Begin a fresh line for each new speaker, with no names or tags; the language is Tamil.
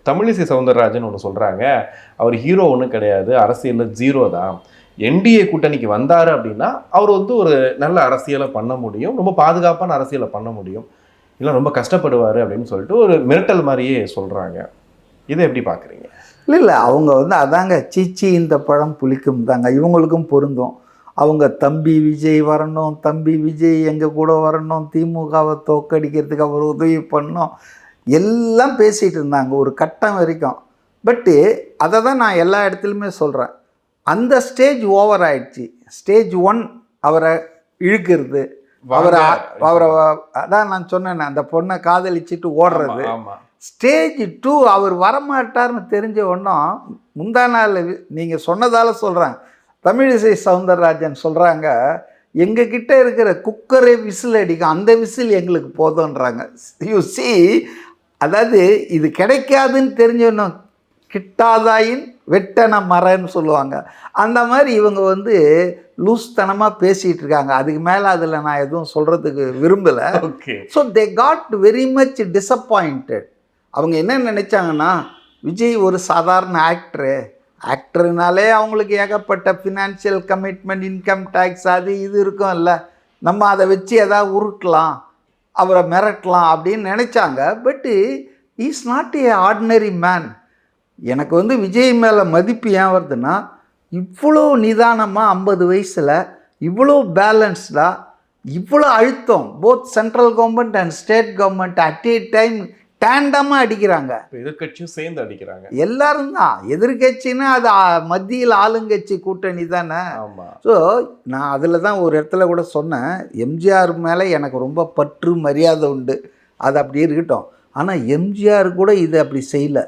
தமிழிசை சவுந்தரராஜன் ஒன்று சொல்கிறாங்க, அவர் ஹீரோ ஒன்றும் கிடையாது, அரசியலில் ஜீரோ தான். என்டிஏ கூட்டணிக்கு வந்தார் அப்படின்னா அவர் வந்து ஒரு நல்ல அரசியலை பண்ண முடியும், ரொம்ப பாதுகாப்பான அரசியலை பண்ண முடியும், இல்லை ரொம்ப கஷ்டப்படுவார் அப்படின்னு சொல்லிட்டு ஒரு மிரட்டல் மாதிரியே சொல்கிறாங்க. இதை எப்படி பார்க்குறீங்க?
இல்லை அவங்க வந்து அதாங்க சீச்சி இந்த பழம் புளிக்கும் தாங்க, இவங்களுக்கும் பொருந்தும். அவங்க தம்பி விஜய் வரணும், தம்பி விஜய் எங்கள் கூட வரணும், திமுகவை தோக்கடிக்கிறதுக்கு அவர் உதவி பண்ணணும், எல்லாம் பேசிகிட்டு இருந்தாங்க ஒரு கட்டம் வரைக்கும். பட்டு அதை தான் நான் எல்லா இடத்துலையுமே சொல்கிறேன், அந்த ஸ்டேஜ் ஓவர் ஆயிடுச்சு. ஸ்டேஜ் 1 அவரை இழுக்கிறது, அவரை அதான் நான் சொன்னேன், அந்த பொண்ணை காதலிச்சுட்டு ஓடுறது. ஸ்டேஜ் 2 அவர் வரமாட்டார்னு தெரிஞ்ச ஒன்றும் முந்தா நாள் நீங்கள் சொன்னதால் சொல்கிறேன், தமிழிசை சவுந்தரராஜன் சொல்கிறாங்க, எங்ககிட்ட இருக்கிற குக்கரை விசில் அடிக்கும், அந்த விசில் எங்களுக்கு போதுன்றாங்க. யூ சி, அதாவது இது கிடைக்காதுன்னு தெரிஞ்சோன்னும் கிட்டாதாயின் வெட்டன மரன்னு சொல்லுவாங்க. அந்த மாதிரி இவங்க வந்து லூஸ்தனமாக பேசிகிட்டு இருக்காங்க. அதுக்கு மேலே அதில் நான் எதுவும் சொல்கிறதுக்கு விரும்பலை. So they got very much disappointed. அவங்க என்ன நினச்சாங்கன்னா, விஜய் ஒரு சாதாரண ஆக்டருனாலே அவங்களுக்கு ஏகப்பட்ட ஃபினான்ஷியல் கமிட்மெண்ட், இன்கம் டேக்ஸ், அது இது இருக்கும் இல்லை, நம்ம அதை வச்சு எதாவது உருட்டலாம், அவரை மிரட்டலாம் அப்படின்னு நினச்சாங்க. பட்டு is not a ordinary man. எனக்கு வந்து விஜய் மேலே மதிப்பு ஏன் வருதுன்னா, இவ்வளோ நிதானமாக 50 வயசில் இவ்வளோ பேலன்ஸ்டாக, இவ்வளோ அழுத்தம், both central government and state government at a time டேண்டமாக அடிக்கிறாங்க.
எதிர்கட்சியும் சேர்ந்து அடிக்கிறாங்க.
எல்லாரும் தான் எதிர்கட்சின்னா அது மத்தியில் ஆளுங்கட்சி கூட்டணி தானே. ஸோ நான் அதில் தான் ஒரு இடத்துல கூட சொன்னேன், எம்ஜிஆர் மேலே எனக்கு ரொம்ப பற்று மரியாதை உண்டு, அது அப்படி இருக்கட்டும். ஆனால் எம்ஜிஆர் கூட இதை அப்படி செய்யலை.